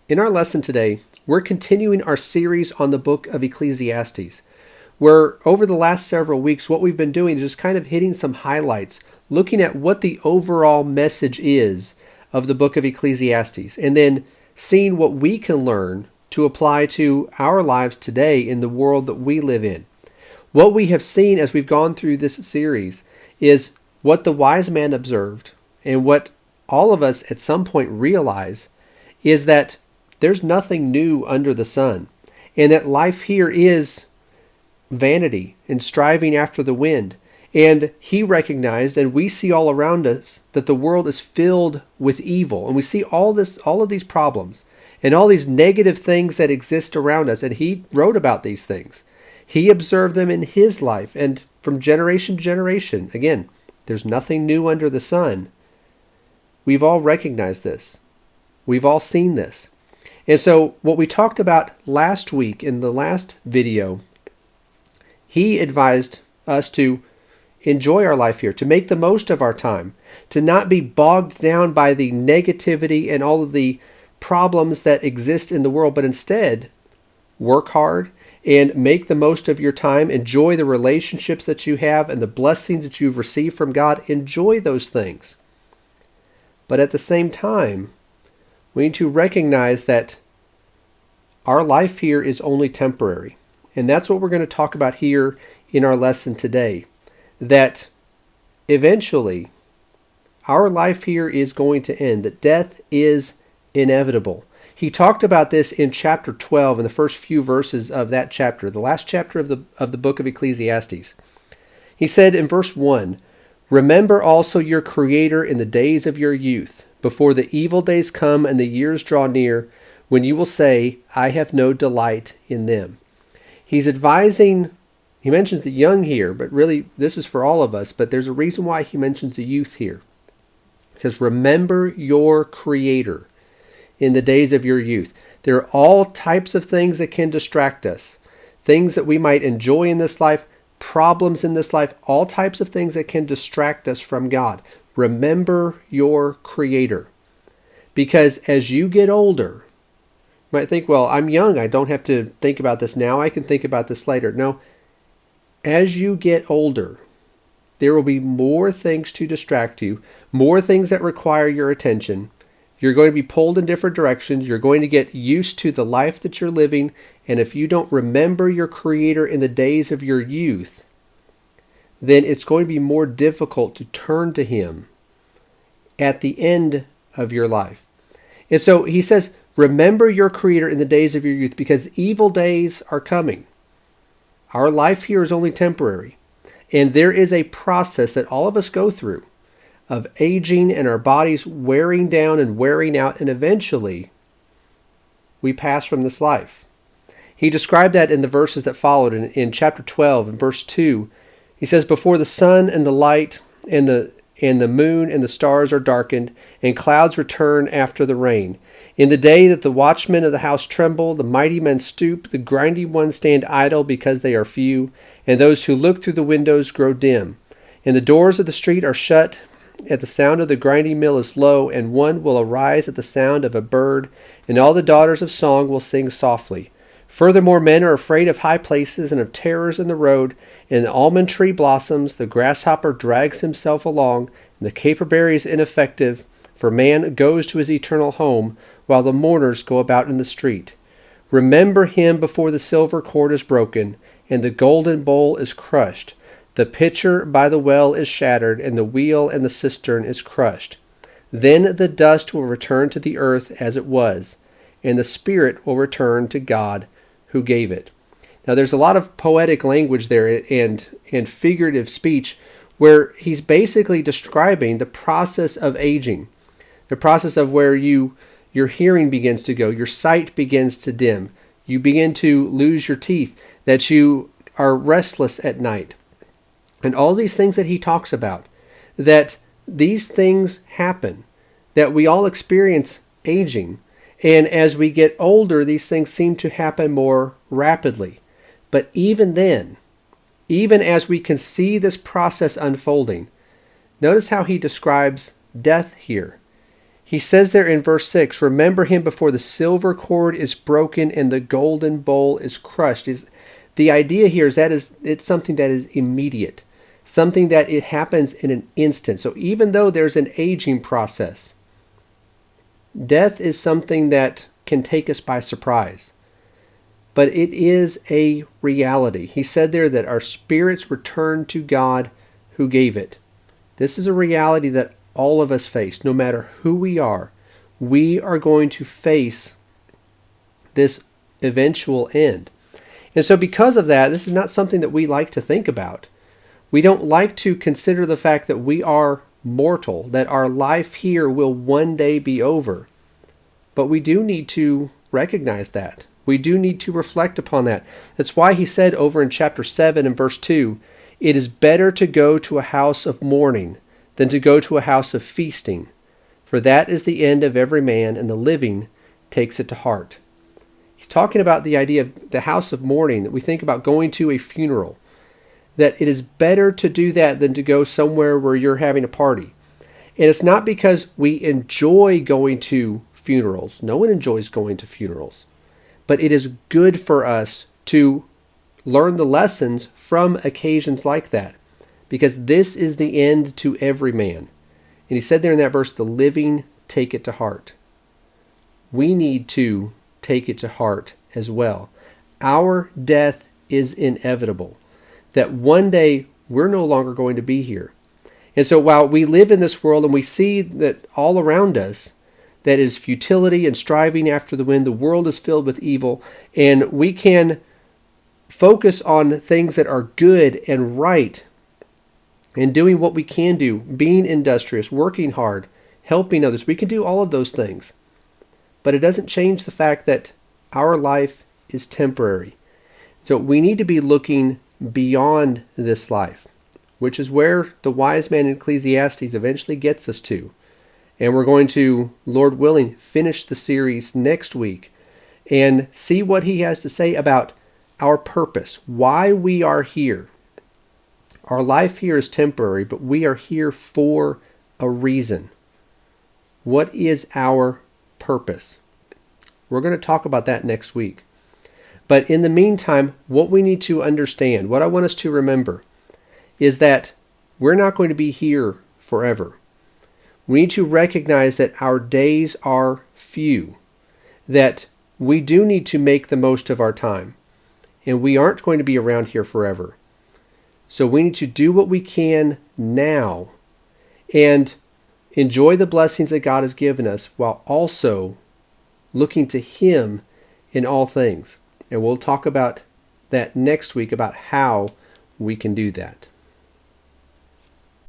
In our lesson today, we're continuing our series on the book of Ecclesiastes, where over the last several weeks, what we've been doing is just kind of hitting some highlights, looking at what the overall message is of the book of Ecclesiastes, and then seeing what we can learn to apply to our lives today in the world that we live in. What we have seen as we've gone through this series is what the wise man observed, and what all of us at some point realize is that there's nothing new under the sun, and that life here is vanity and striving after the wind. And he recognized, and we see all around us, that the world is filled with evil, and we see all of these problems and all these negative things that exist around us. And he wrote about these things. He observed them in his life, and from generation to generation. Again, there's nothing new under the sun. We've all recognized this. We've all seen this. And so what we talked about last week in the last video, he advised us to enjoy our life here, to make the most of our time, to not be bogged down by the negativity and all of the problems that exist in the world, but instead work hard and make the most of your time. Enjoy the relationships that you have and the blessings that you've received from God. Enjoy those things. But at the same time, we need to recognize that our life here is only temporary. And that's what we're going to talk about here in our lesson today. That eventually our life here is going to end. That death is inevitable. He talked about this in chapter 12, in the first few verses of that chapter, the last chapter of the book of Ecclesiastes. He said in verse 1, "Remember also your Creator in the days of your youth, before the evil days come and the years draw near, when you will say, I have no delight in them." He's advising, he mentions the young here, but really this is for all of us, but there's a reason why he mentions the youth here. He says, remember your Creator in the days of your youth. There are all types of things that can distract us, things that we might enjoy in this life, problems in this life, all types of things that can distract us from God. Remember your Creator. Because as you get older, you might think, well, I'm young. I don't have to think about this now. I can think about this later. No. As you get older, there will be more things to distract you, more things that require your attention. You're going to be pulled in different directions. You're going to get used to the life that you're living. And if you don't remember your Creator in the days of your youth, then it's going to be more difficult to turn to Him at the end of your life. And so he says, remember your Creator in the days of your youth, because evil days are coming. Our life here is only temporary. And there is a process that all of us go through of aging and our bodies wearing down and wearing out, and eventually we pass from this life. He described that in the verses that followed in chapter 12 and verse 2. He says, before the sun and the light and the moon and the stars are darkened, and clouds return after the rain. In the day that the watchmen of the house tremble, the mighty men stoop, the grinding ones stand idle because they are few, and those who look through the windows grow dim. And the doors of the street are shut, at the sound of the grinding mill is low, and one will arise at the sound of a bird, and all the daughters of song will sing softly. Furthermore, men are afraid of high places and of terrors in the road. And the almond tree blossoms, the grasshopper drags himself along, and the caperberry is ineffective, for man goes to his eternal home, while the mourners go about in the street. Remember him before the silver cord is broken, and the golden bowl is crushed. The pitcher by the well is shattered, and the wheel and the cistern is crushed. Then the dust will return to the earth as it was, and the spirit will return to God who gave it. Now there's a lot of poetic language there and figurative speech where he's basically describing the process of aging, the process of where your hearing begins to go, your sight begins to dim, you begin to lose your teeth, that you are restless at night. And all these things that he talks about, that these things happen, that we all experience aging. And as we get older, these things seem to happen more rapidly. But even then, even as we can see this process unfolding, notice how he describes death here. He says there in verse 6, remember him before the silver cord is broken and the golden bowl is crushed. The idea here is it's something that is immediate, something that it happens in an instant. So even though there's an aging process, death is something that can take us by surprise. But it is a reality. He said there that our spirits return to God who gave it. This is a reality that all of us face, no matter who we are. We are going to face this eventual end. And so because of that, this is not something that we like to think about. We don't like to consider the fact that we are mortal, that our life here will one day be over. But we do need to recognize that. We do need to reflect upon that. That's why he said over in chapter 7 and verse 2, it is better to go to a house of mourning than to go to a house of feasting, for that is the end of every man, and the living takes it to heart. He's talking about the idea of the house of mourning, that we think about going to a funeral, that it is better to do that than to go somewhere where you're having a party. And it's not because we enjoy going to funerals. No one enjoys going to funerals. But it is good for us to learn the lessons from occasions like that, because this is the end to every man. And he said there in that verse, the living take it to heart. We need to take it to heart as well. Our death is inevitable, that one day we're no longer going to be here. And so while we live in this world and we see that all around us, that is futility and striving after the wind, the world is filled with evil, and we can focus on things that are good and right, and doing what we can do, being industrious, working hard, helping others. We can do all of those things. But it doesn't change the fact that our life is temporary. So we need to be looking beyond this life, which is where the wise man in Ecclesiastes eventually gets us to. And we're going to, Lord willing, finish the series next week and see what he has to say about our purpose, why we are here. Our life here is temporary, but we are here for a reason. What is our purpose? We're going to talk about that next week. But in the meantime, what we need to understand, what I want us to remember, is that we're not going to be here forever. We need to recognize that our days are few, that we do need to make the most of our time, and we aren't going to be around here forever. So we need to do what we can now and enjoy the blessings that God has given us while also looking to Him in all things. And we'll talk about that next week, about how we can do that.